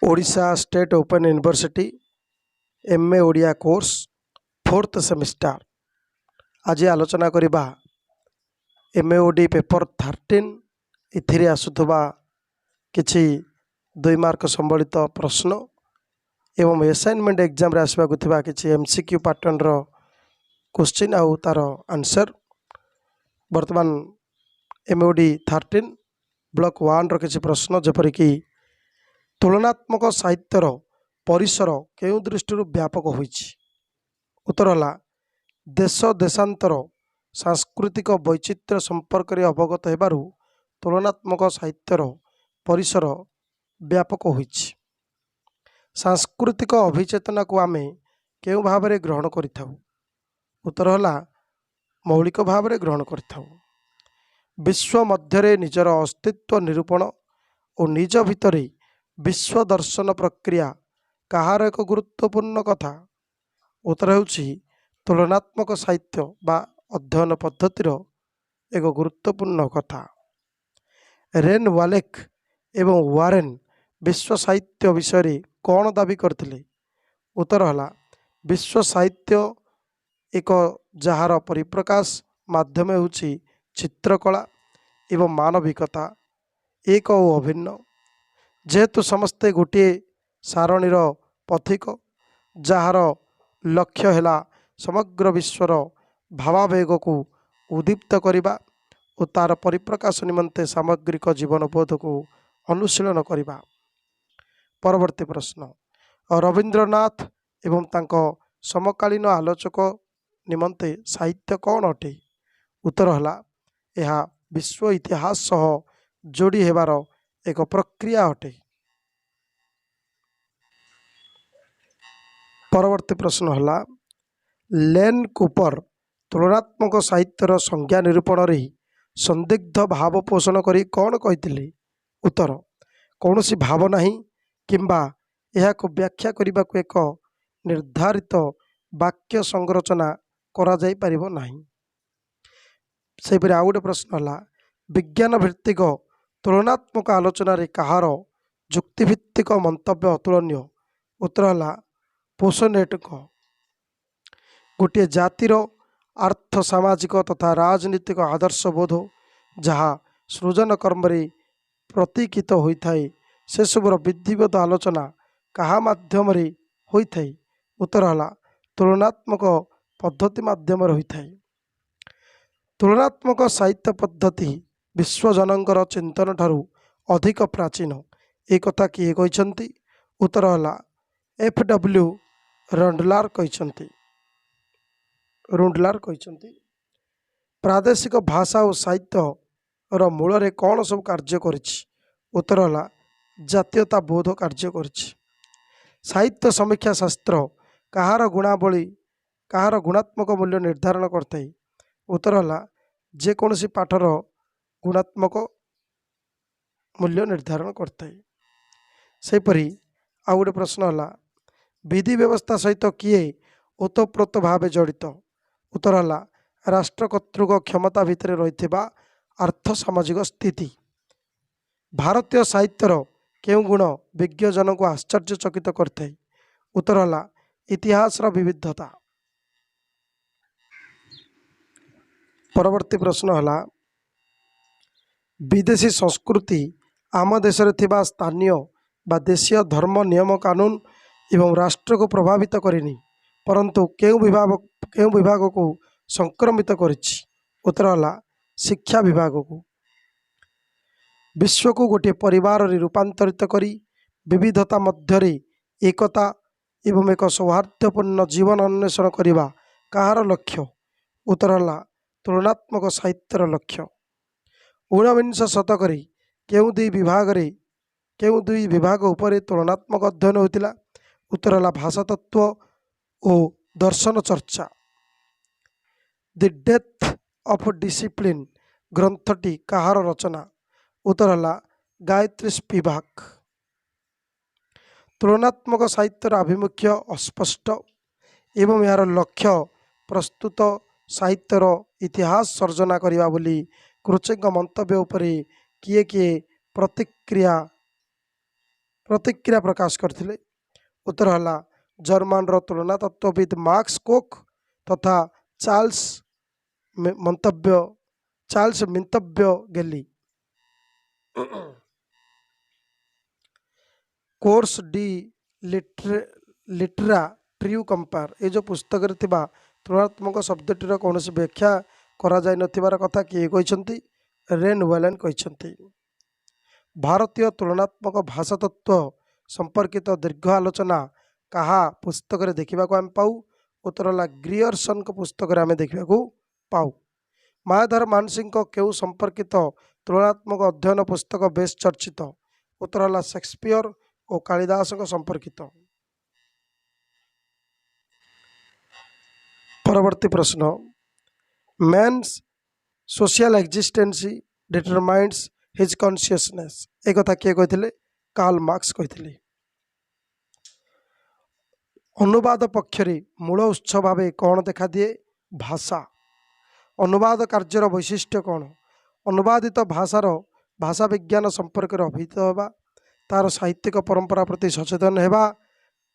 Odisha state open university MA Odia course fourth semester आज आलोचना करिबा एमए ओडी पेपर 13 इथिरे आसुथबा किछि 2 मार्क संबलित प्रश्न एवं असाइनमेंट एग्जाम रे आसबाकु थिबा किछि एमसीक्यू पैटर्न रो क्वेश्चन आउ तार आंसर वर्तमान एमओडी 13 ब्लॉक 1 रो किछि प्रश्न जेपरि कि तुलनात्मक साहित्यर परिसर केउ दृष्टि व्यापक होइछि। उत्तर होला देश देशांतर सांस्कृतिक वैचित्र्य संपर्क में अवगत हेबारु तुलनात्मक साहित्यर परिसर व्यापक होइछि। सांस्कृतिक अभिचेतना को आमे केउ भावरे ग्रहण करिथाउ। उत्तर होला मौलिक भावरे ग्रहण करिथाउ। विश्व मध्यरे निजर अस्तित्व निरूपण और निज भितरे विश्व दर्शन प्रक्रिया कहार एक गुरुत्वपूर्ण कथा। उत्तर ହେଉଛି तुलनात्मक साहित्य बा अध्ययन पद्धतिर एक गुरुत्वपूर्ण कथा। रेन वालेक एवं वारेन विश्व साहित्य विषय कौन दाबी करथिले? उत्तर होला विश्व साहित्य एक जार परिप्रकाश माध्यम होछि चित्रकला एवं मानविकता एक और अभिन्न। जेहेतु समस्ते गोटे सारणीर पथिक जार लक्ष्य है समग्र विश्वर भावावेग को उद्दीप्त करने और तार परिप्रकाश निमंते सामग्रिक जीवनबोध को अनुशीलन करने। परवर्ती प्रश्न रवींद्रनाथ एवं तांको समकालीन आलोचक निमंते साहित्य कौन अटे? उत्तर होला यह विश्व इतिहास सह जोड़ी हेबार एक प्रक्रिया अटे। परवर्ती प्रश्न हला लेन कूपर तुलनात्मक साहित्यर संज्ञा निरूपण रे संदिग्ध भाव पोषण करी कौन कहिथिले? उत्तर कौनसी भाव नहीं किंबा यह को व्याख्या करने को एक निर्धारित वाक्य संरचना करा जाई परिबो नहीं। सेपरि आउ गोटे प्रश्न हला विज्ञान भित्तिक तुलनात्मक आलोचना रे कहार जुक्तिभित्तिक मंतव्य अतुलनीय? उत्तर हला पोसनेट को। गोटे जातिर अर्थ सामाजिक तथा राजनीतिक आदर्श बोध जहाँ सृजन कर्म प्रतीकित होता है से सबुर विधिवत आलोचना कहा माध्यम रे होता है? उत्तर हला तुलनात्मक पद्धति माध्यम होता है। तुलनात्मक साहित्य पद्धति विश्वजनकर चिंतन ठारू अधिक प्राचीन एक कथा किए कहते? उत्तर हला एफ.डब्ल्यू. रुंडलार कहते। प्रादेशिक भाषा और साहित्य रो मूल रे कौन सब कार्य करिछि? उत्तर हला जातीयता बोध कार्य करिछि। साहित्य समीक्षा शास्त्र कहार गुणावली कहार गुणात्मक मूल्य निर्धारण करते? उत्तर हला जे कौनसी पाठर गुणात्मक मूल्य निर्धारण करते। सेपरि आउ गोटे प्रश्न हला विधि व्यवस्था सहित किए ओतप्रोत भाव जड़ित? उत्तर हला राष्ट्र कर्तृक क्षमता भितर रही अर्थ सामाजिक स्थिति। भारतीय साहित्यर केउ गुण विज्ञजन को आश्चर्यचकित करते? उत्तर हला इतिहास विविधता। परवर्ती प्रश्न हला विदेशी संस्कृति आम देश रे थिबा स्थानीय बा देशीय धर्म नियम कानून एवं राष्ट्र को प्रभावित करेनी परंतु केउ विभाग को संक्रमित करिछि? उत्तर हला शिक्षा विभाग को। विश्व को गोटे परिवार रे रूपांतरित करी विविधता मध्यरे एकता एवं एक सौहार्दपूर्ण जीवन अन्वेषण करिबा कहार लक्ष्य? उत्तर हला तुलनात्मक साहित्यर लक्ष्य। 19 शतक केउ दुई विभाग उपरे तुलनात्मक अध्ययन होतिला? उत्तर हला भाषा तत्व और दर्शन चर्चा। द डेथ ऑफ डिसिप्लिन ग्रंथटी कहार रचना? उत्तर हला गायत्री स्पिवाक। तुलनात्मक साहित्यर आभिमुख्य अस्पष्ट एवं यार लक्ष्य प्रस्तुत साहित्यर इतिहास सर्जना करिबा बोली क्रुचेंक मंतव्य उपरे किए प्रतिक्रिया प्रतिक्रिया प्रकाश करथिले। उत्तर हला जर्मन रो तुलना तत्वविद मार्क्स कोक तथा चार्ल्स मिंतव्य गेली। Course D Litera Trieu compare ये जो पुस्तक तुलनात्मक शब्दटीर कौन व्याख्या करा जाय नथिबार कथा किए कहते रेन वेलन कहते। भारतीय तुलनात्मक भाषा तत्व संपर्कित दीर्घ आलोचना कहा पुस्तक देखा आम पाऊ। उत्तर है ग्रियर्सन पुस्तक आम देखा पाऊ। मायाधर मानसिंह केउ संपर्कित तुलनात्मक अध्ययन पुस्तक बेस चर्चित। उत्तर है शेक्सपियर और कालिदास संपर्कित। परवर्ती प्रश्न man's social existence determines his consciousness एक कथा किए कहते कार्ल मार्क्स कहते। अनुवाद पक्षरे मूल उत्स भाव कौन देखा दिए भाषा। अनुवाद कार्यर वैशिष्ट्य कौन। अनुवादित भाषार भाषा विज्ञान संपर्क अभिहित होगा। तार साहित्यिक परंपरा प्रति सचेतन होगा।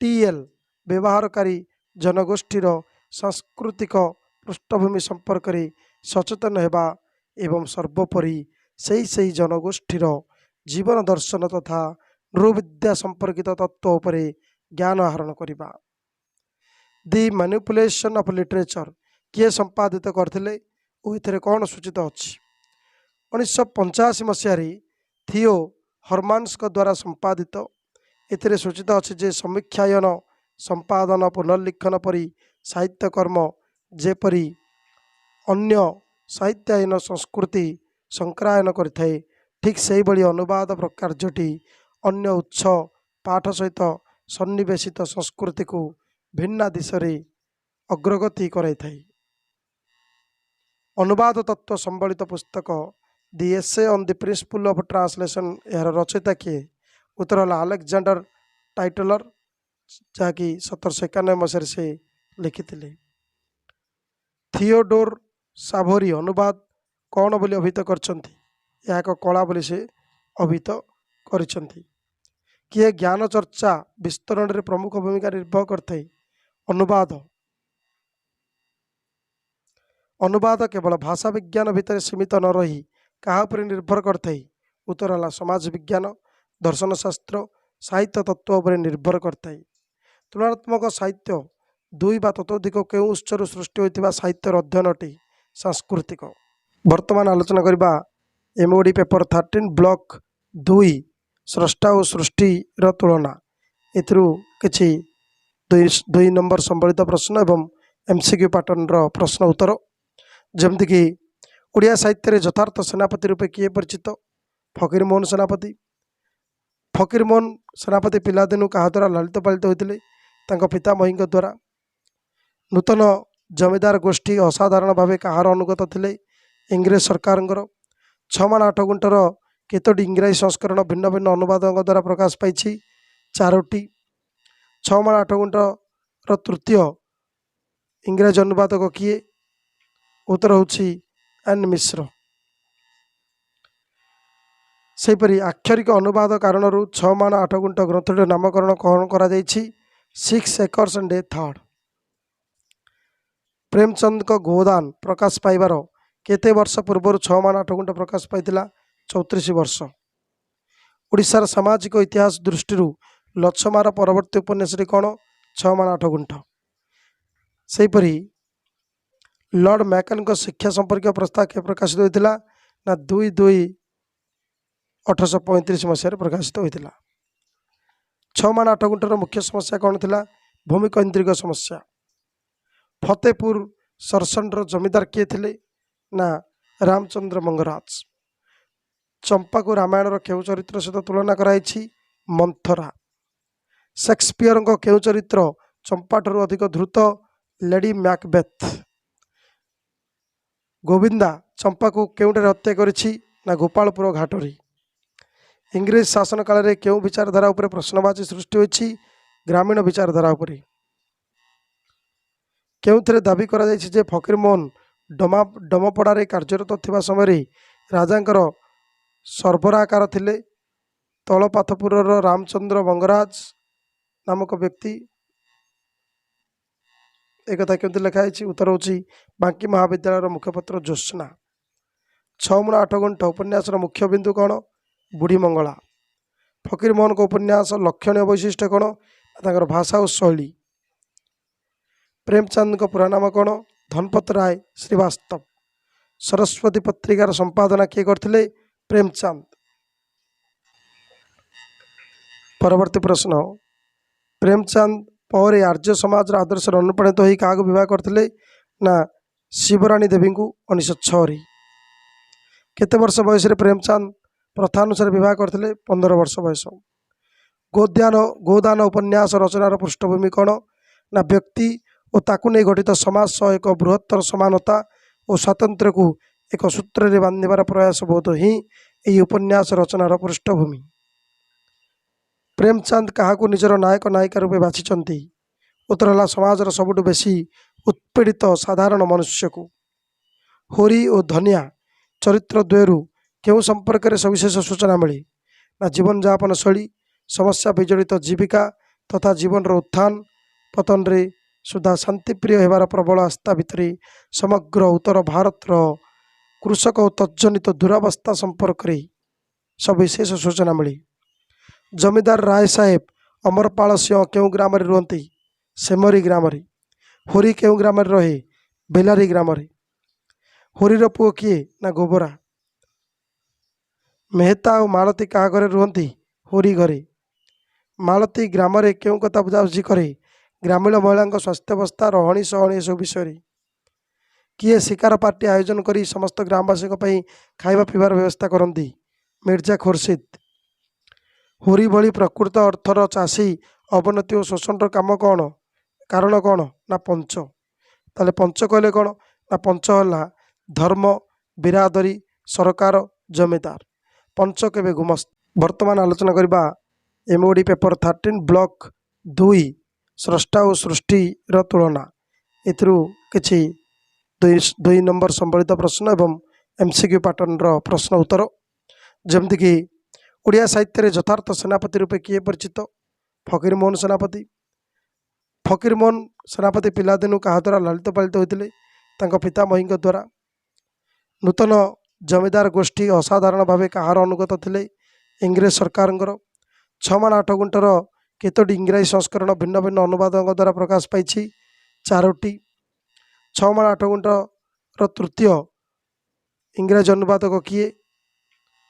टीएल व्यवहारकारी जनगोष्ठीर सांस्कृतिक पृष्ठभूमि संपर्क में सचेतन होगा एवं सर्वोपरि से जनगोष्ठीर जीवन दर्शन तथा नृविद्या संपर्कित तत्व उपरे ज्ञान आहरण करवा। दि मैनिपुलेशन ऑफ लिटरेचर किए संपादित करथिले और इथे कौन सूचित अच्छी। 1985 मसीह थियो हर्मान्स द्वारा संपादित एथिरे सूचित अच्छी जे समीक्षायन संपादन पुनर्लिखन परी साहित्यकर्म जेपरी अन्य साहित्यायन संस्कृति संक्रायन करिथाए ठीक से बड़ी अनुवाद प्रकार्यटी अन्य उत्स पाठ सहित सन्निवेशित संस्कृति को भिन्न दिशा अग्रगति कराइथाए। अनुवाद तत्व संबलित पुस्तक the essay on the principle of translation यार रचयिता किए। उत्तर है अलेक्जेंडर टाइटलर जहाँकि 1791 मसीह से लिखिथिले। थियोडोर साभोरी अनुवाद कौन बोली अभिहित करछंती। यह एक कला बोली से अभिहित करछंती। किए ज्ञान चर्चा विस्तरण में प्रमुख भूमिका निर्वाह करते। अनुवाद केवल भाषा विज्ञान भितर सीमित न रही क्या पर निर्भर करते। उत्तर है समाज विज्ञान दर्शन शास्त्र साहित्य तत्व पर निर्भर करते। तुलनात्मक साहित्य दुई बा ततोधिक के उत्सर सृष्टि होता साहित्यर अध्ययनटी सांस्कृतिक। वर्तमान आलोचना करबा एमओडी पेपर 13 ब्लॉक 2 स्रष्टा और सृष्टिर तुलना एथरू किछि 2 नंबर संबलित प्रश्न एवं एमसीक्यू पैटर्न प्रश्न उत्तर जमती ओडिया साहित्य यथार्थ सेनापति रूपे किए परिचित फकीर मोहन सेनापति। फकीर मोहन सेनापति पिलादिनु क्या द्वारा लालित पालित होते पिता मही द्वारा। नूतन जमीदार गोष्ठी असाधारण भाव कहार अनुगत थे इंग्रेज सरकार 6 माण 8 गुंटर केतोटी इंग्राजी संस्करण भिन्न भिन्न अनुवादों द्वारा प्रकाश पाई 4टी। 6 माण 8 गुंटर तृतीय इंग्राजी अनुवादक किए। उत्तर होछि एन मिश्र। सेपरी आक्षरिक अनुवाद कारण 6 माण 8 गुंट ग्रंथटिर नामकरण कौन करा 6 acres and A third. Premchand को गोदान प्रकाश पाइबार केते वर्ष पूर्व 6 माण 8 गुंट प्रकाश पाइथिला 34 वर्ष। ओडिशार सामाजिक इतिहास दृष्टि लछमार परवर्ती उपन्यास कौन 6 माण 8 गुंठ। सेपरी लॉर्ड मैकन को शिक्षा संपर्क प्रस्ताव के प्रकाशित होता ना 2/2/1835 मसीह प्रकाशित होता। 6 माण 8 गुंटर मुख्य समस्या कौन थी भूमिकैंद्रिक समस्या। फतेहपुर सरसंडर जमीदार किए थे ना रामचंद्र मंगराज। चंपा को रामायण केउ चरित्र सहित तुलना कराई मंथरा। शेक्सपियर केउ चरित्र चंपा ठारू अधिक द्रुत लेडी मैकबेथ। गोविंदा चंपा को केउंटे हत्या करिछि ना गोपालपुर घाटरी। इंग्रेज शासन काल में केउ विचारधारा उपरे प्रश्नवाची सृष्टि होइछि ग्रामीण विचारधारा उपरे। केउथरे दाबी करा जाइछि जे फकीरमोहन डमपड़ारे कार्यरत थिबा समय राजांकर सरबराहकार थिले ତଳପାଥପୁରର ରାମଚନ୍ଦ୍ର ମଙ୍ଗରାଜ ନାମକ ବ୍ୟକ୍ତି। एकथा केमती लिखाई। उत्तर होची बांकी महाविद्यालय मुखपत्र ज्योत्स्ना। 6 मुणा 8 गुंठ उपन्यास मुख्य बिंदु कौन? बुढ़ी मंगला। फकीर मोहन को उपन्यास लक्षणीय वैशिष्ट्य कौन? तांकर भाषा और शैली। प्रेमचंद को पूरा नाम कौन? धनपत राय श्रीवास्तव। सरस्वती पत्रिकार संपादना किए करथिले? प्रेमचंद। परवर्ती प्रश्न, प्रेमचंद पर आर्य समाज आदर्श अनुप्राणित होई क्या विवाह करथिले? ना शिवराणी देवी को 1906। केते वर्ष बयस प्रेमचंद प्रथा अनुसार विवाह करथिले? 15 वर्ष बयस। गोदान उपन्यास रचनार पृष्ठभूमि कौन? ना व्यक्ति और ताकू नहीं गठित समाज सह एक बृहत्तर समानता और स्वातंत्र्य को एक सूत्र में बांधार प्रयास बोध ही यही उपन्यास रचनार पृष्ठभूमि। प्रेमचंद क्या निजर नायक नायिका रूपे बाछिंट? उत्तर है समाजर सबुठ बेसी उत्पीड़ित साधारण मनुष्य को। होरी और धनिया चरित्र द्वयरू क्यों संपर्क में सविशेष सूचना मिली? ना जीवन यापन शैली, समस्या विजड़ित जीविका तथा जीवन उत्थान पतन रे सुधा शांतिप्रिय होबार प्रबल आस्था भितर समग्र उत्तर भारत कृषक और तज्जनित दुरावस्था संपर्क में सविशेष सूचना मिली। जमीदार राय साहेब अमरपाल सिंह क्यों ग्राम रुहति? सेमरी ग्राम। होरी क्यों ग्राम रहे? बेलारी ग्राम। होरीर पुओ किए? ना गोबरा। मेहता और मालती क्या घरे रुहति? होरी घरे। मालती ग्राम रे क्यों कथा बुझाबुझी करे? ग्रामीण महिला स्वास्थ्यावस्था रहणी सहणी सब विषय। किए शिकार पार्टी आयोजन करी समस्त ग्रामवासी खाइबा पीबार व्यवस्था करती? मिर्जा खुर्शीद। होरी भली प्रकृत अर्थर चाषी अवनति और शोषण काम कौन? कारण कौन? ना पंच। ताले पंच कहले कौन? ना पंच है धर्म, बिरादरी, सरकार, जमीदार। पंच केवे गुमस्त। वर्तमान आलोचना करबा एमओडी पेपर 13 ब्लॉक 2 स्रष्टा और सृष्टिर तुलना। एथिरू किछि 2 नंबर संबलित प्रश्न एवं एमसीक्यू पैटर्न प्रश्न उत्तर। जमती कि ओडिया साहित्य यथार्थ सेनापति रूपे किए परिचित? फकीर मोहन सेनापति। फकीर मोहन सेनापति पिलादिनु क्या द्वारा लालित पालित होते? पिता मही द्वारा। नूतन जमीदार गोष्ठी असाधारण भाव कहार अनुगत थे? इंग्रेज सरकार। 6 माण 8 गुंठर केतोटी इंग्राजी संस्करण भिन्न भिन्न अनुवादों द्वारा प्रकाश पाई? 4टी। 6 माण 8 गुंठर तृतीय इंग्राजी अनुवादक किए?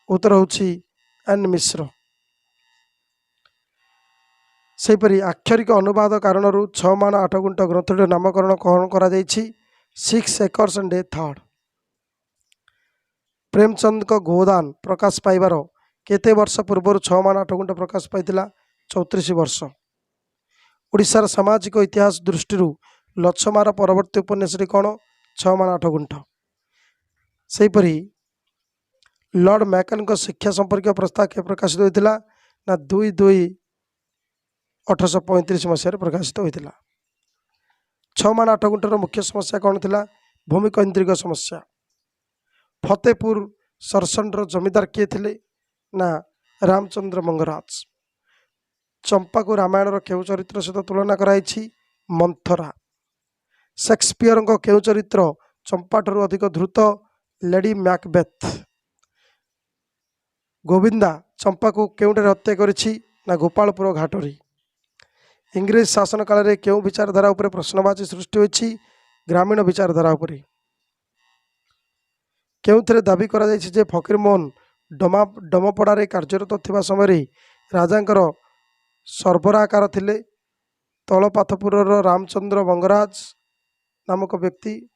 उत्तर होची एन मिश्र। सेपरी आक्षरिक अनुवाद कारण 6 माण 8 गुंठ ग्रंथटी नामकरण कौन करा जायछि? 6 acres and A third. Premchand को गोदान प्रकाश पाइबार केते वर्ष पूर्व 6 माण 8 गुंठ प्रकाश पाइथिला? 34 वर्ष। ओडिशार सामाजिक इतिहास दृष्टि लछमार परवर्ती उपन्यासटी कौन? 6 माण 8 गुंठ। सेपरी लॉर्ड मैकन को शिक्षा संपर्क प्रस्ताव के प्रकाशित होता? ना 2/2/1835 मसीह प्रकाशित होता। 6 माण 8 गुंठर मुख्य समस्या कौन थिला? भूमिकैंद्रिक समस्या। फतेहपुर सरसंडर जमीदार किए थिले? ना रामचंद्र मंगराज। चंपा को रामायण केउ चरित्र सहित तुलना कराई? मंथरा। शेक्सपियर को केउ चरित्र चंपा ठारू अधिक द्रुत? Lady Macbeth. गोविंदा चंपा को केउंटे हत्या करिछि? ना गोपालपुर घाटरी। इंग्रेज शासन काल में केउ विचारधारा उपरे प्रश्नवाची सृष्टि होइछि? ग्रामीण विचारधारा उपरे। केउथरे दाबी करा जायछि जे फकीर मोहन डमपड़ारे कार्यरत थिबा समय राजांकर सरबराहकार थिले? तलपाथपुरर रामचंद्र मंगराज नामक व्यक्ति।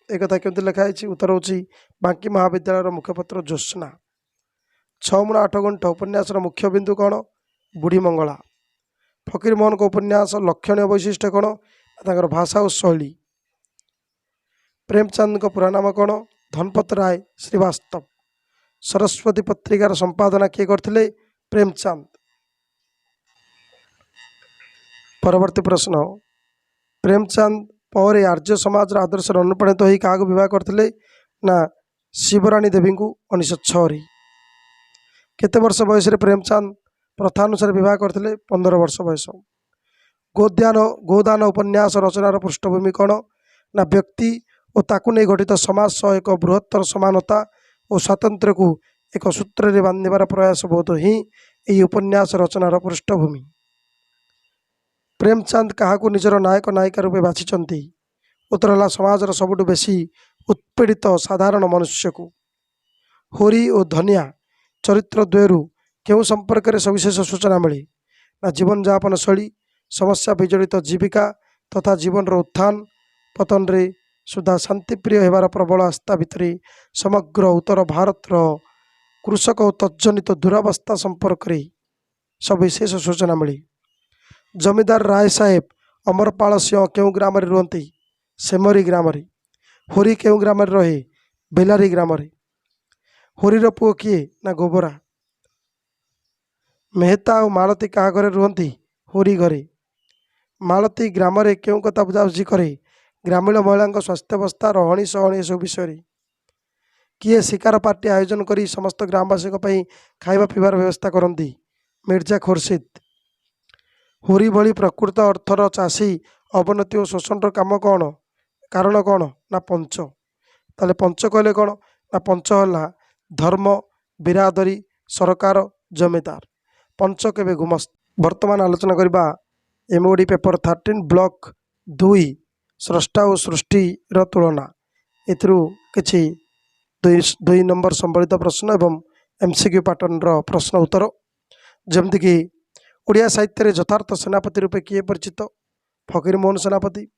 एकथा केमती लिखाई। उत्तर होची बांकी महाविद्यालय मुखपत्र ज्योत्स्ना। 6 मुणा 8 गुंठ उपन्यास मुख्य बिंदु कौन? बुढ़ी मंगला। फकीर मोहन को उपन्यास लक्षणीय वैशिष्ट्य कौन? तांकर भाषा और शैली। प्रेमचंद को पूरा नाम कौन? धनपत राय श्रीवास्तव। सरस्वती पत्रिकार संपादना किए करथिले? प्रेमचंद। परवर्ती प्रश्न, प्रेमचंद पर आर्य समाज आदर्श अनुप्राणित होई क्या विवाह करथिले? ना शिवराणी देवी को 1906। केते वर्ष बयस प्रेमचंद प्रथा अनुसार विवाह करते? 15 वर्ष बयस। गोदान उपन्यास रचनार पृष्ठभूमि कौन ना व्यक्ति और ताकू नहीं गठित समाज सह एक बृहत्तर समानता और स्वातंत्र्य को एक सूत्र रे बांधिबार प्रयास बोध ही यही उपन्यास रचनार पृष्ठभूमि। प्रेमचंद क्या निजर नायक नायिका रूपे बाछिंट? उत्तर है समाजर सबुठ बेसी उत्पीड़ित साधारण मनुष्य को। होरी और धनिया चरित्र द्वयरू क्यों संपर्क में सविशेष सूचना मिली ना जीवन यापन शैली, समस्या विजड़ित जीविका तथा जीवन उत्थान पतन रे सुधा शांतिप्रिय होबार प्रबल आस्था भितर समग्र उत्तर भारत कृषक और तज्जनित दुरावस्था संपर्क में सविशेष सूचना मिली। जमीदार राय साहेब अमरपाल सिंह क्यों ग्राम रुहति? सेमरी ग्राम। होरी क्यों ग्राम रहे? बेलारी ग्राम। होरीर पुओ किए ना गोबरा। मेहता और मालती क्या घरे रुहति? होरी घरे। मालती ग्राम रे क्यों कथा बुझाबुझी करे? ग्रामीण महिला स्वास्थ्यावस्था रहणी सहणी सब विषय। किए शिकार पार्टी आयोजन करी समस्त ग्रामवासी खाइबा पीबार व्यवस्था करती? मिर्जा खुर्शीद। होरी भली प्रकृत अर्थर चाषी अवनति और शोषण काम कौन? कारण कौन ना पंच। ताले पंच कहले कौन ना पंच है धर्म, बिरादरी, सरकार, जमीदार। पंच केवे गुमस्त। वर्तमान आलोचना करबा एमओडी पेपर 13 ब्लॉक 2 स्रष्टा और सृष्टिर तुलना। एथिरू किछि 2 नंबर संबलित प्रश्न एवं एमसीक्यू पैटर्न प्रश्न उत्तर। जमती कि ओडिया साहित्य यथार्थ सेनापति रूपे किए परिचित? फकीरमोहन सेनापति।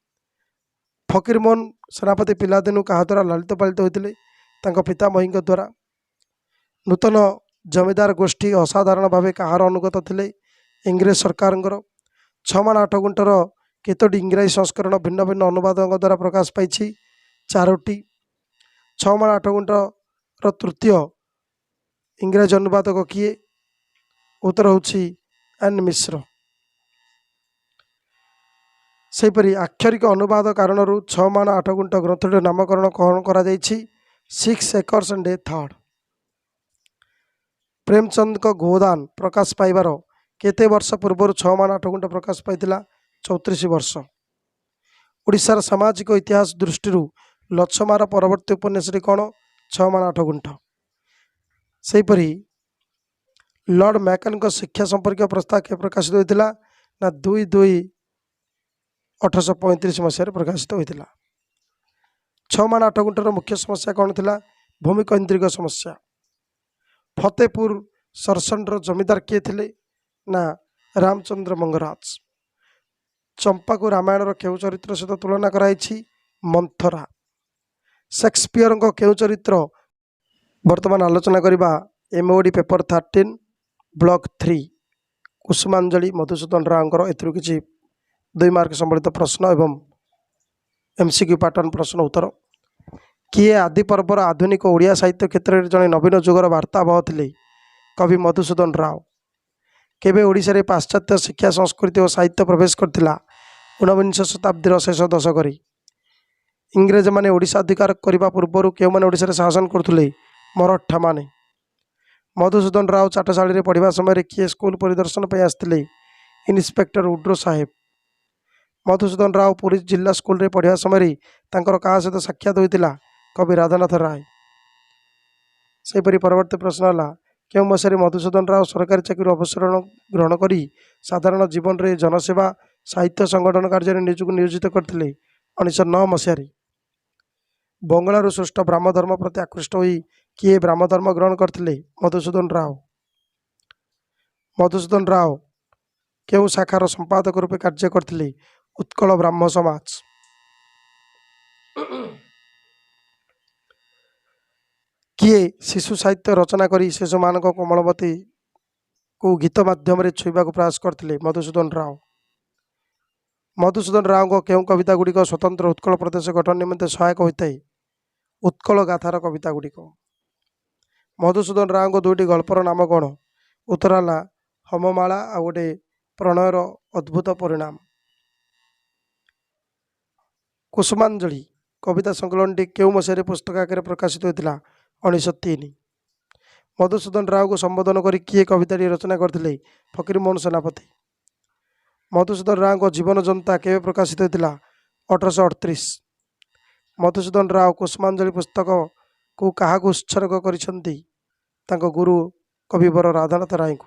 फकीरमोहन सेनापति पिलादिनु क्या द्वारा लालित पालित होते? पितामही द्वारा। नूतन जमीदार गोष्ठी असाधारण भाव कहार अनुगत थे? इंग्रेज सरकार। 6 माण 8 गुंटर केतोटी इंग्राजी संस्करण भिन्न भिन्न अनुवादों द्वारा प्रकाश पाई? 4टी। 6 माण 8 गुंटर तृतीय इंग्राजी अनुवादक किए? उत्तर होछि एन मिश्र। सेपरी आक्षरिक अनुवाद कारण 6 माण 8 गुंट ग्रंथटिर नामकरण कौन करा जाइछि? 6 acres and A third. Premchand को गोदान प्रकाश पाइबार केते वर्ष पूर्व 6 माण 8 गुंट प्रकाश पाइथिला? 34 वर्ष। ओडिशार सामाजिक इतिहास दृष्टि लछमार परवर्ती उपन्यास कौन? 6 माण 8 गुंठ। सेपरी लॉर्ड मैकन को शिक्षा संपर्क प्रस्ताव के प्रकाशित होता ना 2/2/1835 मसीह प्रकाशित होता। 6 माण 8 गुंटर मुख्य समस्या कौन थी? भूमिकैंद्रिक समस्या। फतेहपुर सरसंडर जमीदार किए थे ना रामचंद्र मंगराज। चंपा को रामायण केउ चरित्र सहित तुलना कराई? मंथरा। शेक्सपियर को केउ चरित्र? वर्तमान आलोचना करबा MOD paper 13 block 3 Kusumanjali Madhusudan Rao. एथुरु किछि 2 मार्क संबलित प्रश्न एवं एमसीक्यू पैटर्न प्रश्न उत्तर। किए आदि पर्वर आधुनिक ओडिया साहित्य क्षेत्र में जड़े नवीन जुगर वार्तावह थे? कवि मधुसूदन राव। केबे ओडिशा रे पाश्चात्य शिक्षा संस्कृति और साहित्य प्रवेश करथिला? 19 शताब्दीर शेष दशक। इंग्रेज माने ओडिशा अधिकार करने पूर्व क्यों मैंने ओडिशा रे शासन करथुले? मराठा माने। मधुसूदन राव चाटशाली रे पढ़िबा समय किए स्कूल परिदर्शन पे आसथिले? इन्स्पेक्टर उड्रो साहेब। मधुसूदन राव पुरी जिला स्कूल रे पढ़िबा समय तांकर क्या सहित साक्षात होइतिला? कवि राधानाथ राय। सेपरी परवर्ती प्रश्न है क्यों मसीह मधुसूदन राव सरकारी चाकरी अवसर ग्रहण करी साधारण जीवन रे जनसेवा साहित्य संगठन कार्य नियोजित करते? 1909 मसीह। बंगलू सृष्ट ब्राह्म धर्म प्रति आकृष्ट होई किए ब्राह्म धर्म ग्रहण करते? मधुसूदन राव। मधुसूदन राव क्यों शाखार संपादक रूपे कार्य करते? उत्कल ब्राह्म समाज। किए शिशु साहित्य रचना करी शिशु मानक कोमलमती को गीत माध्यम छुईवा प्रयास करते? मधुसूदन राव। मधुसूदन राव को क्यों कविता गुड़िक स्वतंत्र उत्कल प्रदेश गठन निमंते सहायक होता है? उत्कल गाथार कविता गुड़िक। मधुसूदन राव को 2टी गल्पर नाम कौन? उत्तर है हममाला आ गोटे प्रणयर अद्भुत परिणाम। कुसुमांजलि कविता संकलन टी क्यों मसीह पुस्तक आकार प्रकाशित होता? 1903। ମଧୁସୂଦନ ରାଓକୁ ସମ୍ବୋଧନ କରି କିଏ କବିତାଟି ରଚନା କରିଥିଲେ? ଫକୀରମୋହନ ସେନାପତି। ମଧୁସୂଦନ ରାଓଙ୍କ ଜୀବନ ଯନ୍ତା କେବେ ପ୍ରକାଶିତ ହୋଇଥିଲା? 1838। ମଧୁସୂଦନ ରାଓ କୁସୁମାଞ୍ଜଳି ପୁସ୍ତକକୁ କାହାକୁ ଉତ୍ସର୍ଗ କରିଛନ୍ତି? ତାଙ୍କ ଗୁରୁ କବିବର ରାଧାନାଥ ରାୟଙ୍କୁ।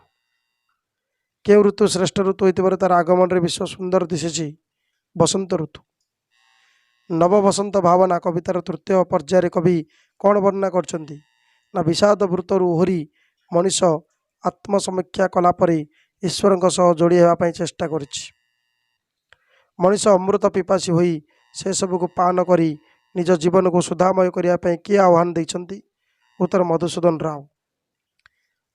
କେଉଁ ଋତୁ ଶ୍ରେଷ୍ଠ ଋତୁ ହୋଇଥିବାରୁ ତାର ଆଗମନରେ ବିଶ୍ୱ ସୁନ୍ଦର ଦିଶିଛି? ବସନ୍ତ ଋତୁ। ନବବସନ୍ତ ଭାବନା କବିତାର ତୃତୀୟ ପର୍ଯ୍ୟାୟରେ କବି କ'ଣ ବର୍ଣ୍ଣନା କରିଛନ୍ତି? ନା ବିଷାଦ ବୃତ୍ତରୁ ଓହରି ମଣିଷ ଆତ୍ମସମୀକ୍ଷା କଲା ପରେ ଈଶ୍ୱରଙ୍କ ସହ ଯୋଡ଼ି ହେବା ପାଇଁ ଚେଷ୍ଟା କରିଛି। ମଣିଷ ଅମୃତ ପିପାସୀ ହୋଇ ସେସବୁକୁ ପାନ କରି ନିଜ ଜୀବନକୁ ସୁଧାମୟ କରିବା ପାଇଁ କିଏ ଆହ୍ୱାନ ଦେଇଛନ୍ତି? ଉତ୍ତର ମଧୁସୂଦନ ରାଓ।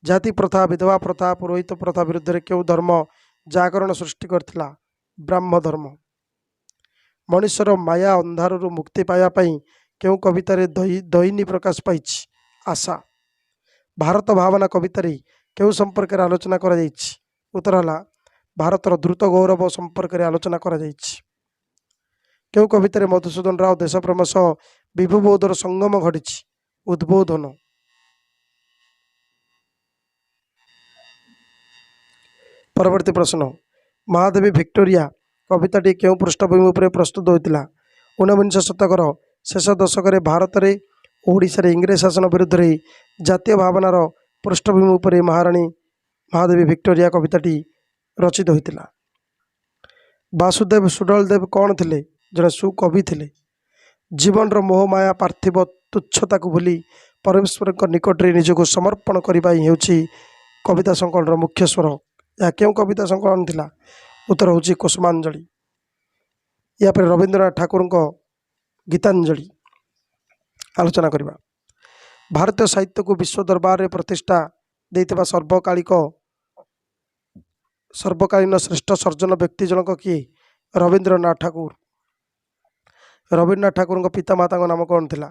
ଜାତି ପ୍ରଥା, ବିଧବା ପ୍ରଥା, ପୁରୋହିତ ପ୍ରଥା ବିରୁଦ୍ଧରେ କେଉଁ ଧର୍ମ ଜାଗରଣ ସୃଷ୍ଟି କରିଥିଲା? ବ୍ରାହ୍ମ ଧର୍ମ। ମଣିଷର ମାୟା ଅନ୍ଧାରରୁ ମୁକ୍ତି ପାଇବା ପାଇଁ କେଉଁ କବିତାରେ ଦୈନୀ ପ୍ରକାଶ ପାଇଛି? ଆଶା। ଭାରତ ଭାବନା କବିତାରେ କେଉଁ ସମ୍ପର୍କରେ ଆଲୋଚନା କରାଯାଇଛି? ଉତ୍ତର ହେଲା ଭାରତର ଦ୍ରୁତ ଗୌରବ ସମ୍ପର୍କରେ ଆଲୋଚନା କରାଯାଇଛି। କେଉଁ କବିତାରେ ମଧୁସୂଦନ ରାଓ ଦେଶପ୍ରେମ ସହ ବିଭୁବୋଧର ସଙ୍ଗମ ଘଟିଛି? ଉଦ୍ବୋଧନ। ପରବର୍ତ୍ତୀ ପ୍ରଶ୍ନ, ମହାଦେବୀ ଭିକ୍ଟୋରିଆ କବିତାଟି କେଉଁ ପୃଷ୍ଠଭୂମି ଉପରେ ପ୍ରସ୍ତୁତ ହୋଇଥିଲା? ଊନବିଂଶ ଶତକର ଶେଷ ଦଶକରେ ଭାରତରେ ଓ ଓଡ଼ିଶାରେ ଇଂରେଜ ଶାସନ ବିରୁଦ୍ଧରେ ଜାତୀୟ ଭାବନାର ପୃଷ୍ଠଭୂମି ଉପରେ ମହାରାଣୀ ମହାଦେବୀ ଭିକ୍ଟୋରିଆ କବିତାଟି ରଚିତ ହୋଇଥିଲା। ବାସୁଦେବ ସୁଡଳଦେବ କ'ଣ ଥିଲେ? ଜଣେ ସୁକବି ଥିଲେ। ଜୀବନର ମୋହମାୟା ପାର୍ଥିବ ତୁଚ୍ଛତାକୁ ଭୁଲି ପରମେଶ୍ୱରଙ୍କ ନିକଟରେ ନିଜକୁ ସମର୍ପଣ କରିବା ହିଁ ହେଉଛି କବିତା ସଂକଳନର ମୁଖ୍ୟ ସ୍ୱର। ଏହା କେଉଁ କବିତା ସଂକଳନ ଥିଲା? ଉତ୍ତର ହେଉଛି କୁସୁମାଞ୍ଜଳି। ଏହାପରେ ରବୀନ୍ଦ୍ରନାଥ ଠାକୁରଙ୍କ ଗୀତାଞ୍ଜଳି ଆଲୋଚନା କରିବା। ଭାରତୀୟ ସାହିତ୍ୟକୁ ବିଶ୍ୱ ଦରବାରରେ ପ୍ରତିଷ୍ଠା ଦେଇଥିବା ସର୍ବକାଳୀନ ଶ୍ରେଷ୍ଠ ସର୍ଜନ ବ୍ୟକ୍ତି ଜଣକ କିଏ? ରବୀନ୍ଦ୍ରନାଥ ଠାକୁର। ରବୀନ୍ଦ୍ରନାଥ ଠାକୁରଙ୍କ ପିତାମାତାଙ୍କ ନାମ କ'ଣ ଥିଲା?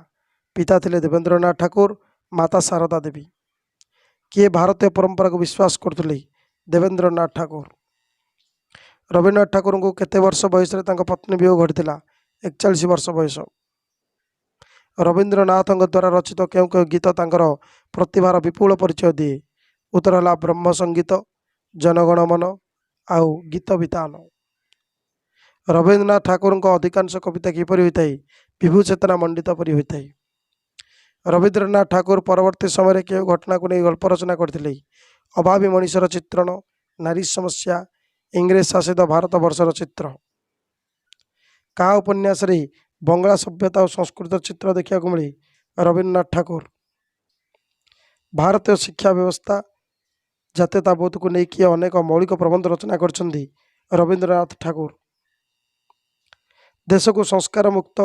ପିତା ଥିଲେ ଦେବେନ୍ଦ୍ରନାଥ ଠାକୁର, ମାତା ଶାରଦା ଦେବୀ। କିଏ ଭାରତୀୟ ପରମ୍ପରାକୁ ବିଶ୍ୱାସ କରୁଥିଲେ? ଦେବେନ୍ଦ୍ରନାଥ ଠାକୁର। ରବୀନ୍ଦ୍ରନାଥ ଠାକୁରଙ୍କୁ କେତେ ବର୍ଷ ବୟସରେ ତାଙ୍କ ପତ୍ନୀ ବିୟୋଗ ଘଟିଥିଲା? 41 ବର୍ଷ ବୟସ। ରବୀନ୍ଦ୍ରନାଥଙ୍କ ଦ୍ୱାରା ରଚିତ କେଉଁ କେଉଁ ଗୀତ ତାଙ୍କର ପ୍ରତିଭାର ବିପୁଳ ପରିଚୟ ଦିଏ? ଉତ୍ତର ହେଲା ବ୍ରହ୍ମ ସଙ୍ଗୀତ, ଜନଗଣମନ ଆଉ ଗୀତ ବିତାନ। ରବୀନ୍ଦ୍ରନାଥ ଠାକୁରଙ୍କ ଅଧିକାଂଶ କବିତା କିପରି ହୋଇଥାଏ? ବିଭୁ ଚେତନା ମଣ୍ଡିତ ପରି ହୋଇଥାଏ। ରବୀନ୍ଦ୍ରନାଥ ଠାକୁର ପରବର୍ତ୍ତୀ ସମୟରେ କେଉଁ ଘଟଣାକୁ ନେଇ ଗଳ୍ପ ରଚନା କରିଥିଲେ? ଅଭାବୀ ମଣିଷର ଚିତ୍ରଣ, ନାରୀ ସମସ୍ୟା, ଇଂରେଜ ଶାସିତ ଭାରତବର୍ଷର ଚିତ୍ର। କାହା ଉପନ୍ୟାସରେ ବଙ୍ଗଳା ସଭ୍ୟତା ଓ ସଂସ୍କୃତିର ଚିତ୍ର ଦେଖିବାକୁ ମିଳେ? ରବୀନ୍ଦ୍ରନାଥ ଠାକୁର। ଭାରତୀୟ ଶିକ୍ଷା ବ୍ୟବସ୍ଥା ଜାତୀୟତାବୋଧକୁ ନେଇ କିଏ ଅନେକ ମୌଳିକ ପ୍ରବନ୍ଧ ରଚନା କରିଛନ୍ତି? ରବୀନ୍ଦ୍ରନାଥ ଠାକୁର। ଦେଶକୁ ସଂସ୍କାର ମୁକ୍ତ,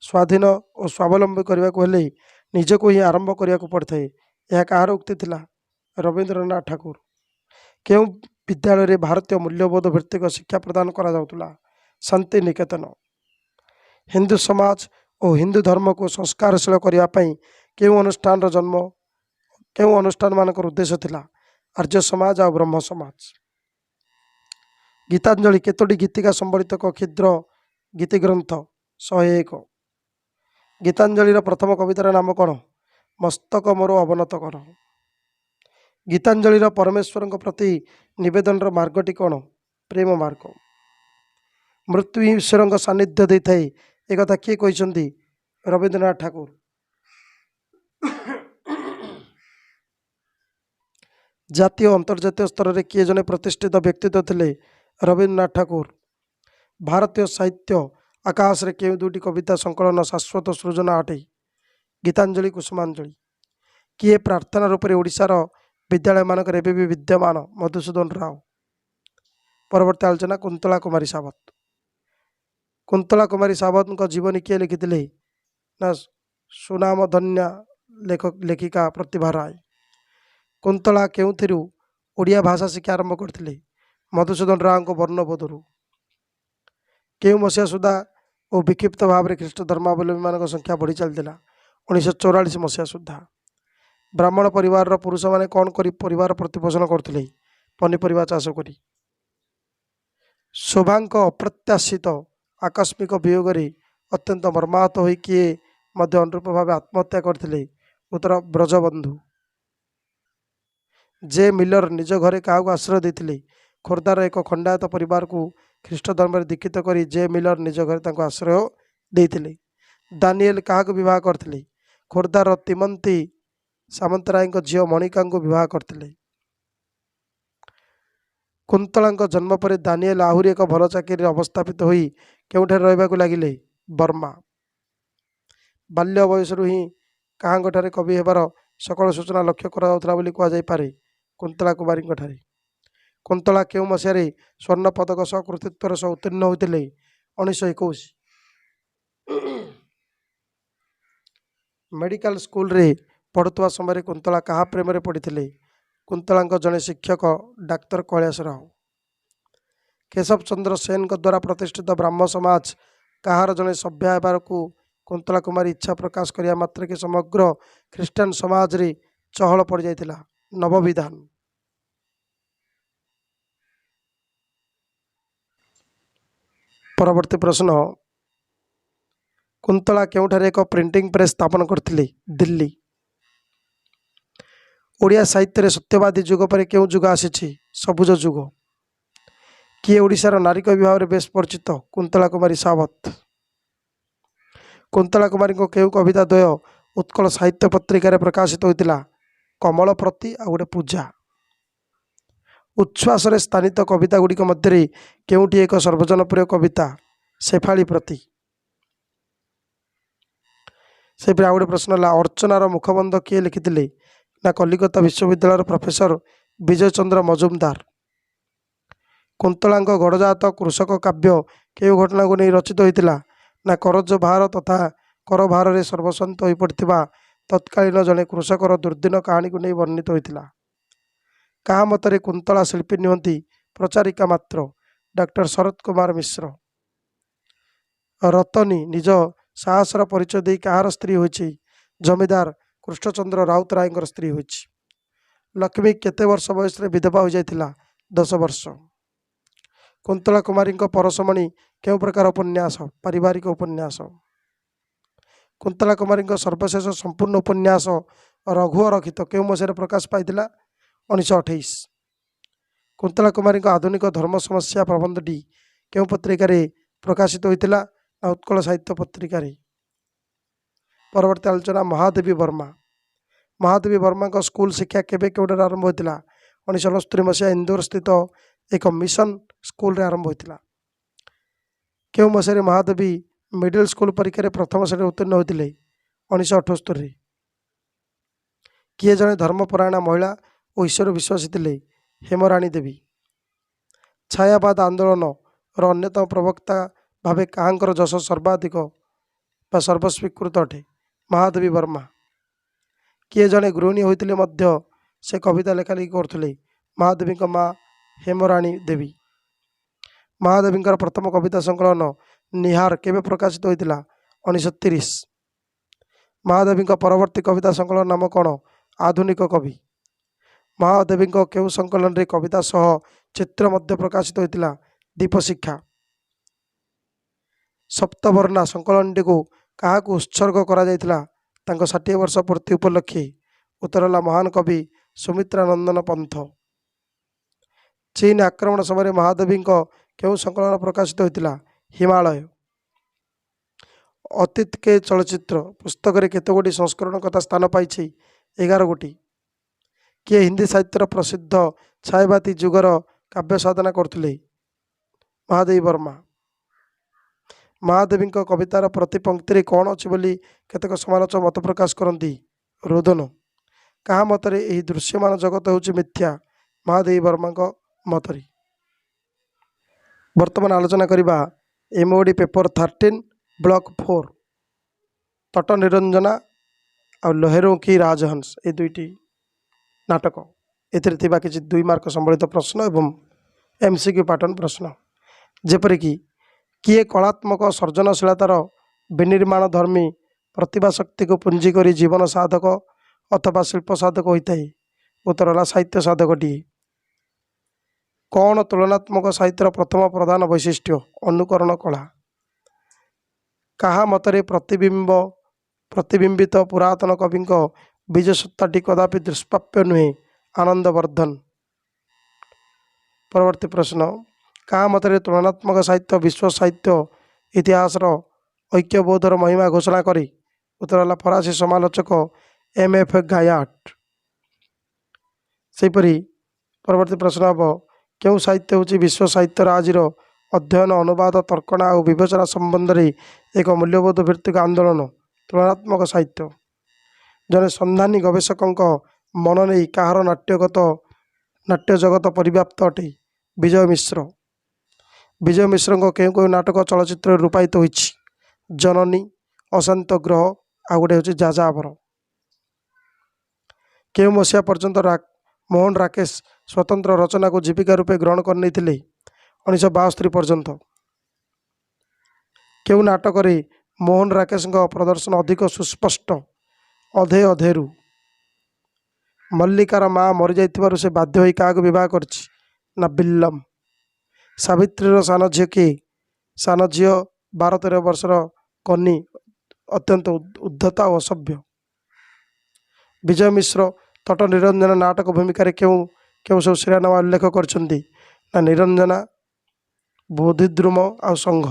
ସ୍ୱାଧୀନ ଓ ସ୍ୱାବଲମ୍ବୀ କରିବାକୁ ହେଲେ ନିଜକୁ ହିଁ ଆରମ୍ଭ କରିବାକୁ ପଡ଼ିଥାଏ। ଏହା କାହାର ଉକ୍ତି ଥିଲା? ରବୀନ୍ଦ୍ରନାଥ ଠାକୁର। କେଉଁ ବିଦ୍ୟାଳୟରେ ଭାରତୀୟ ମୂଲ୍ୟବୋଧ ଭିତ୍ତିକ ଶିକ୍ଷା ପ୍ରଦାନ କରାଯାଉଥିଲା? ଶାନ୍ତି ନିକେତନ। ହିନ୍ଦୁ ସମାଜ ଓ ହିନ୍ଦୁ ଧର୍ମକୁ ସଂସ୍କାରଶୀଳ କରିବା ପାଇଁ କେଉଁ ଅନୁଷ୍ଠାନମାନଙ୍କର ଉଦ୍ଦେଶ୍ୟ ଥିଲା? ଆର୍ଯ୍ୟ ସମାଜ ଆଉ ବ୍ରହ୍ମ ସମାଜ। ଗୀତାଞ୍ଜଳି କେତୋଟି ଗୀତିକା ସମ୍ବଳିତ ଏକ କ୍ଷୁଦ୍ର ଗୀତିଗ୍ରନ୍ଥ? 101। ଗୀତାଞ୍ଜଳିର ପ୍ରଥମ କବିତାର ନାମ କ'ଣ? ମସ୍ତକ ମୋର ଅବନତ କର। ଗୀତାଞ୍ଜଳିର ପରମେଶ୍ୱରଙ୍କ ପ୍ରତି ନିବେଦନର ମାର୍ଗଟି କ'ଣ? ପ୍ରେମ ମାର୍ଗ। ମୃତ୍ୟୁ ହିଁ ଈଶ୍ୱରଙ୍କ ସାନ୍ନିଧ୍ୟ ଦେଇଥାଏ, ଏକଥା କିଏ କହିଛନ୍ତି? ରବୀନ୍ଦ୍ରନାଥ ଠାକୁର। ଜାତୀୟ ଓ ଅନ୍ତର୍ଜାତୀୟ ସ୍ତରରେ କିଏ ଜଣେ ପ୍ରତିଷ୍ଠିତ ବ୍ୟକ୍ତିତ୍ୱ ଥିଲେ? ରବୀନ୍ଦ୍ରନାଥ ଠାକୁର। ଭାରତୀୟ ସାହିତ୍ୟ ଆକାଶରେ କେଉଁ ଦୁଇଟି କବିତା ସଂକଳନ ଶାଶ୍ୱତ ସୃଜନା ଅଟେ? ଗୀତାଞ୍ଜଳି, କୁସୁମାଞ୍ଜଳି। କିଏ ପ୍ରାର୍ଥନା ରୂପରେ ଓଡ଼ିଶାର ବିଦ୍ୟାଳୟମାନଙ୍କରେ ଏବେ ବି ବିଦ୍ୟମାନ? ମଧୁସୂଦନ ରାଓ। ପରବର୍ତ୍ତୀ ଆଲୋଚନା, କୁନ୍ତଳା କୁମାରୀ ସାବତ। କୁନ୍ତଳା କୁମାରୀ ସାବତଙ୍କ ଜୀବନୀ କିଏ ଲେଖିଥିଲେ? ନା ସୁନାମଧନ୍ୟା ଲେଖିକା ପ୍ରତିଭା ରାୟ। କୁନ୍ତଳା କେଉଁଥିରୁ ଓଡ଼ିଆ ଭାଷା ଶିକ୍ଷା ଆରମ୍ଭ କରିଥିଲେ? ମଧୁସୂଦନ ରାଓଙ୍କ ବର୍ଣ୍ଣବୋଧରୁ। କେଉଁ ମସିହା ସୁଦ୍ଧା ଓ ବିକ୍ଷିପ୍ତ ଭାବରେ ଖ୍ରୀଷ୍ଟ ଧର୍ମାବଲମ୍ବୀମାନଙ୍କ ସଂଖ୍ୟା ବଢ଼ି ଚାଲିଥିଲା? 1944 ମସିହା ସୁଦ୍ଧା। ବ୍ରାହ୍ମଣ ପରିବାରର ପୁରୁଷମାନେ କ'ଣ କରି ପରିବାର ପ୍ରତିପୋଷଣ କରୁଥିଲେ? ପନିପରିବା ଚାଷ କରି। ଶୋଭାଙ୍କ ଅପ୍ରତ୍ୟାଶିତ ଆକସ୍ମିକ ବିୟୋଗରେ ଅତ୍ୟନ୍ତ ମର୍ମାହତ ହୋଇ କିଏ ମଧ୍ୟ ଅନୁରୂପ ଭାବେ ଆତ୍ମହତ୍ୟା କରିଥିଲେ? ଉତ୍ତର ବ୍ରଜବନ୍ଧୁ। जे मिलर निज घरे क्या आश्रय देते खोर्धार एक खंडायत परिवार को ख्रीष्ट धर्म दीक्षित कर जे मिलर निज घरे आश्रय देते दानिएल क्या बह करते खोर्धार तिमंती सामंतराय झील मणिका बह करते कुंतला जन्म पर दानिएल आहरी एक भल चाकरी अवस्थापित हो केउठारे रहिबाकु लागिले बर्मा बाल्य बयस ही क्या कवि हेबार सकल सूचना लक्ष्य कहुई कुंतला कुमारी ठारे कुंतला केउ मसीह स्वर्ण पदक सह कृतित्वर सह उत्तीर्ण होते 1921 मेडिकल स्कूल रे पढ़ुवा समय कुंतला क्या प्रेम पड़ते कुंतला जड़े शिक्षक डाक्तर कैलाश राव केशव चंद्र सेन द्वारा प्रतिष्ठित ब्राह्म समाज कहार जड़े सभ्य होबार को कुंतला कुमारी इच्छा प्रकाश करिया मात्र के समग्र ख्रीष्टान समाज रे चहल पड़ जाइथिला नवविधान परवर्ती प्रश्न कुंतला केउठारे एक प्रिंटिंग प्रेस स्थापन करथिले दिल्ली ओडिया साहित्य रे सत्यवादी जुग पर केउ जुग आसीछि सबुज जुग किए ओडिशार नारी कवि भाव बेस परिचित कुंतला कुमारी सावत कुंतला कुमारी को केउ कविता द्वय उत्कल साहित्य पत्रिका प्रकाशित होता कमल प्रति आ गोटे पूजा उच्छ्वास स्थानित कविता गुड़िक मध्य केउटी एक सर्वजनप्रिय कविता शेफाली प्रति से आ गोटे प्रश्न है अर्चनार मुखबंध किए लिखिते ना कलिकता विश्वविद्यालय प्रोफेसर विजय चंद्र मजुमदार कुंतला गड़जात कृषक काव्य केउ घटना को नहीं रचित होता ना करज भार तथा कर भार में सर्वस्वांत हो पड़ता तत्कालीन जड़े कृषकर दुर्दिन कहानी को नहीं वर्णित होता क्या मतरे कुंतला शिल्पी नुहति प्रचारिका मात्र डॉक्टर शरत कुमार मिश्र रतनी निज साहसर परिचय दे कहार स्त्री होइछि जमीदार कृष्णचंद्र राउतराय स्त्री होइछि लक्ष्मी केते वर्ष बयस विधवा हो जाइथिला 10 वर्ष कुंतला कुमारी परसमणि केउ प्रकार उपन्यास पारिवारिक उपन्यास कुंतला कुमारी सर्वशेष संपूर्ण उपन्यास रघुवर रखित केउ मसीह प्रकाश पाइथिला 1928 कुंतला कुमारी आधुनिक धर्म समस्या प्रबंधटी केउ पत्रिकार प्रकाशित होता उत्कल साहित्य पत्रिकार परवर्ती आलोचना महादेवी वर्मा स्कूल शिक्षा केबे केउठारे आरंभ होता 1969 मसीहा इंदौर स्थित एक मिशन स्कूल रे आरंभ होता केउ मसीह महादेवी मिडिल स्कूल परीक्षा प्रथम श्रेणी उत्तीर्ण होते 1978 किए जड़े धर्मपरायण महिला और ईश्वर विश्वासी थे हेमराणी देवी छायावाद आंदोलन अन्यतम प्रवक्ता भावे कहांकर जश सर्वाधिक सर्वस्वीकृत अटे महादेवी वर्मा किए जड़े गृहिणी होते से कविता लेखालेखि करते महादेवी माँ हेमराणी देवी महादेवी प्रथम कविता संकलन निहार केबे प्रकाशित होता 1930 महादेवी परवर्ती कविता संकलन नाम कौन आधुनिक कवि महादेवी केउ संकलन रे कविता सह चित्र मध्य प्रकाशित होता दीपशिक्षा सप्तवर्णा संकलन टी को क्या उत्सर्ग करा जायतिला 60 वर्ष पूर्ति उपलक्षे उत्तर है महान कवि सुमित्रा नंदन पंथ चीन आक्रमण समय महादेवी केउ संकलन प्रकाशित होता हिमालय अतीत के चलचित्र पुस्तक रे केतगोटी संस्करण कथा स्थान पाई 11 गोटी किए हिंदी साहित्यर प्रसिद्ध छायावादी जुगर काव्य साधना करते महादेवी वर्मा महादेवी कवितार प्रति पंक्ति कौन अच्छी बोली केतक समालोचक मत प्रकाश करती रोदन क्या मतरे यही दृश्यमान जगत होची मिथ्या महादेवी वर्मा मतरी वर्तमान आलोचना करवा एमओडी पेपर 13 ब्लॉक 4 तट निरंजना और लहेरों की राजहंस ये दुईटी नाटक एथिरे किसी 2 मार्क संबलित प्रश्न एवं एमसीक्यू पैटर्न प्रश्न जेपरिक किए कलात्मक सर्जनशीलतार विनिर्माण धर्मी प्रतिभा शक्ति को पुंजी करी जीवन साधक अथवा शिल्प साधक होता है उत्तर है साहित्य साधकटी कौन तुलनात्मक साहित्यर प्रथम प्रधान वैशिष्ट्य अनुकरण कला कहा मतरे प्रतिबिंबित पुरातन कवि बीजसत्ताटी कदापि दुष्प्राप्य नुहे आनंदवर्धन। परवर्ती प्रश्न क्या मतरे तुलनात्मक साहित्य विश्व साहित्य इतिहास ऐक्यबोधर महिमा घोषणा करी। उत्तर है फरासी समालोचक एम.एफ. गायाट। सेहीपरि परवर्ती प्रश्न हम क्यों साहित्य हूँ विश्व साहित्यर आज अध्ययन अनुवाद तर्कणा और विवेचना संबंध में एक मूल्यबोध भित्तिक आंदोलन तुलनात्मक साहित्य। जड़े संधानी गवेषकों मन नहीं कହାର नाट्य जगत परिव्याप्त अटे। विजय मिश्र। विजय मिश्र क्यों नाटक चलचित्र रूपायित हो जननी अशांत ग्रह आ गोटे हूँ जाजावर। क्यों मसीहा पर्यंत मोहन राकेश स्वतंत्र रचना को जीविका रूपे ग्रहण कर 1972 पर्यंत। क्यों नाटक मोहन राकेश प्रदर्शन अधिक सुस्पष्ट अधे अधेरु। मल्लिकार माँ मरी जाइथिबारु से बाध्य होई क्या बह कर बिल्लम। सावित्री सान झी किए सान झी 12-13 वर्षर कन्नी अत्यंत उद्धता और असभ्य। विजय मिश्र तट निरंजना नाटक भूमिका क्यों क्यों सब शिरोनामा उल्लेख कर निरंजना बोधिद्रुम आ संघ।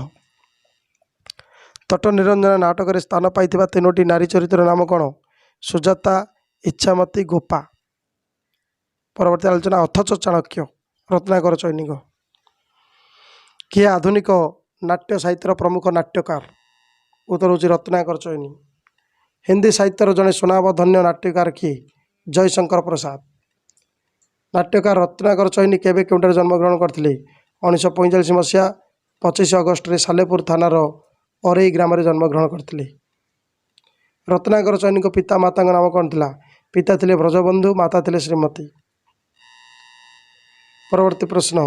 तट निरंजना नाटक स्थान पाई 3टी नारी चरित्र नाम कौन। सुजाता इच्छामती गोपा। परवर्ती आलोचना अथच चाणक्य रत्नाकर चैनिक। किए आधुनिक नाट्य साहित्यर प्रमुख नाट्यकार। उत्तर हूँ रत्नाकर चैनी। हिंदी साहित्यर जड़े सुनामधन्य नाट्यकार किए जयशंकर प्रसाद। नाट्यकार रत्नाकर चैनी केवे केउंठारे जन्मग्रहण करते 1945 मसीहा 25 अगस्ट सालेपुर थानार अरई ग्राम जन्मग्रहण करते। रत्नाकर चैनी पिता माता नाम कौन थिला। पिता थिले ब्रजबंधु माता थिले श्रीमती। परवर्ती प्रश्न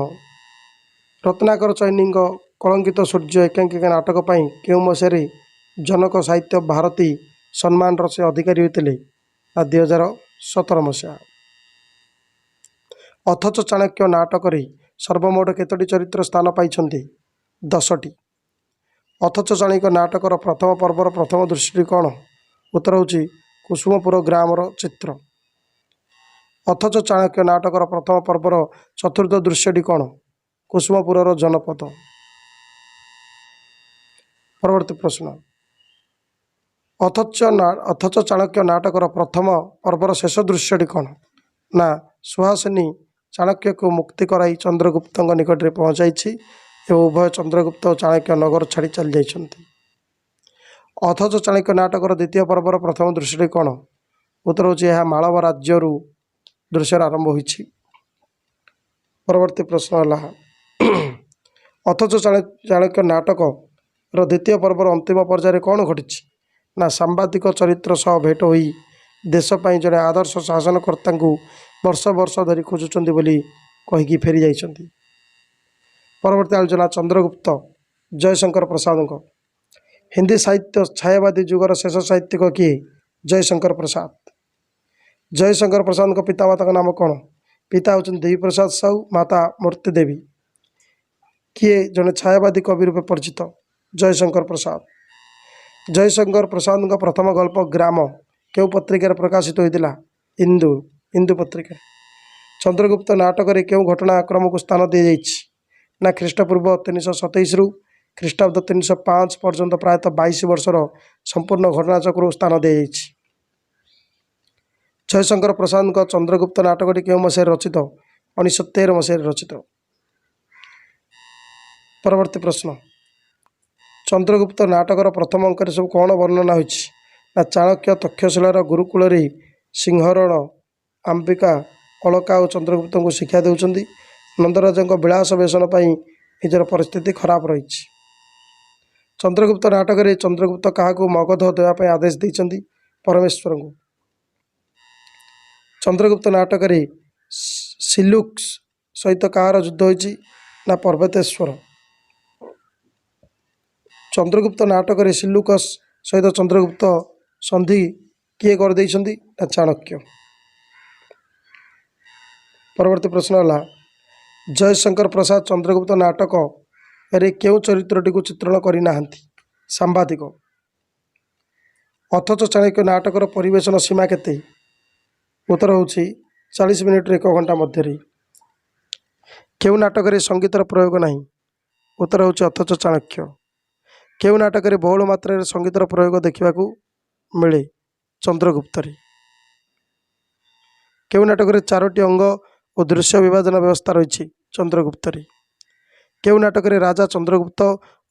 रत्नाकर चैनी कलंकित सूर्य एकांकिका नाटक पर क्यों मसीह जनक साहित्य भारती सम्मान से अधिकारी होते 2017 मसीहा। अथच चाणक्य नाटक सर्वमोट केतोटी चरित्र स्थान पाई 10टी। अथच चाणक्य नाटकर प्रथम पर्वर प्रथम दृश्यटी कौन। उत्तर हूँ कुसुमपुर ग्रामर चित्र। अथच चाणक्य नाटकर प्रथम पर्वर चतुर्थ दृश्यटी कौन। कुसुमपुर जनपद। परवर्ती प्रश्न अथच चाणक्य नाटकर प्रथम पर्वर शेष दृश्यटी कौन ना सुहासिनी चाणक्य को मुक्ति कराई चंद्रगुप्त निकट में पहुँचाई एवं उभय चंद्रगुप्त और चाणक्य नगर छाड़ी चली जाइछन्ति। अथच चाणक्य नाटकर द्वितीय पर्वर प्रथम दृश्यटी कौन। उत्तर हूँ यह मालव राज्य दृश्य आरंभ होइछि। परवर्ती प्रश्न है अथच चाणक्य नाटक द्वितीय पर्वर अंतिम पर्यायर कौन घटी ना सांबादिक चरित्र सह भेट होई देशपाई जड़े आदर्श शासनकर्ता वर्ष वर्ष धरी खोजुंट बोली कहीकि फेरी जाइछन्ति। परवर्ती आलोचना चंद्रगुप्त जयशंकर प्रसाद। हिंदी साहित्य छायावादी जुगर शेष साहित्यिक किए जयशंकर प्रसाद। जयशंकर प्रसाद पिता माता नाम कौन। पिता होचन देवी प्रसाद साहू माता मूर्ति देवी। किए जड़े छायावादी कवि रूपे परिचित जयशंकर प्रसाद। जयशंकर प्रसाद का प्रथम गल्प ग्राम क्यों पत्रिकार प्रकाशित होता इंदु इंदु पत्रिका। चंद्रगुप्त नाटक क्यों घटनाक्रम को स्थान दी जाइछि ना ख्रीष्टपूर्व 327 रु ख्रीष्टाब्द 305 पर्यंत प्रायतः 22 वर्षर संपूर्ण घटनाचक्र स्थान दी जाइछि। जयशंकर प्रसाद का चंद्रगुप्त नाटक क्यों मसीह रचित 1913 मसीह रचित। परवर्ती प्रश्न चंद्रगुप्त नाटकर प्रथम अंक सब कौन वर्णना होइछि ना चाणक्य तक्षशिलार गुरुकूल सिंहरण अंबिका अलका और चंद्रगुप्त को शिक्षा देउछन्ति। नंदराजा विलास वेशन पर निजर परिस्थिति खराब रही। चंद्रगुप्त नाटक चंद्रगुप्त क्या मगध देवाई आदेश देइछन्ति परमेश्वर को। चंद्रगुप्त नाटक सिलुक्स सहित कहार युद्ध होइछि ना पर्वतेश्वर। चंद्रगुप्त नाटक सिलुकस सहित चंद्रगुप्त संधि किए कर देइछन्ति ना चाणक्य। परवर्ती प्रश्न है जयशंकर प्रसाद चंद्रगुप्त नाटक रे क्यों चरित्रटी को चित्रण करना सांबादिक। अथच चाणक्य नाटकर परिवेशन सीमा केते। उत्तर हूँ 40 मिनिट 1 घंटा मध्य केउ नाटक संगीतर प्रयोग नहीं उत्तर हूँ अथच चाणक्य केउ नाटक बहुल मात्रा संगीतर प्रयोग देखा मिले चंद्रगुप्त केउ नाटक 4टी अंग और दृश्य विभाजन व्यवस्था रही चंद्रगुप्त केउ नाटक राजा चंद्रगुप्त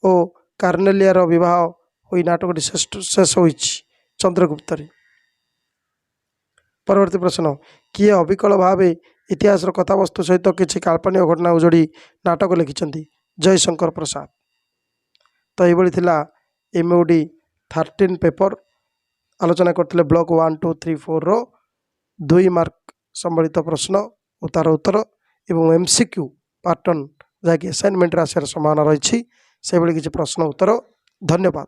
और कार्नेलियार विवाह हुई नाटक शेष हो चंद्रगुप्त परवर्ती प्रश्न किए अविकल भाव इतिहास कथावस्तु सहित किसी काल्पनिक घटना जोड़ी नाटक लिखिं जयशंकर प्रसाद। तो ये MOD 13 पेपर आलोचना करते ब्लॉक 1 2 3 4 रो 2 मार्क संबलित प्रश्न और तार उत्तर एवं MCQ पार्ट 1 जहाँकि असाइनमेंट आसार संभावना रही से किसी प्रश्न उत्तर। धन्यवाद।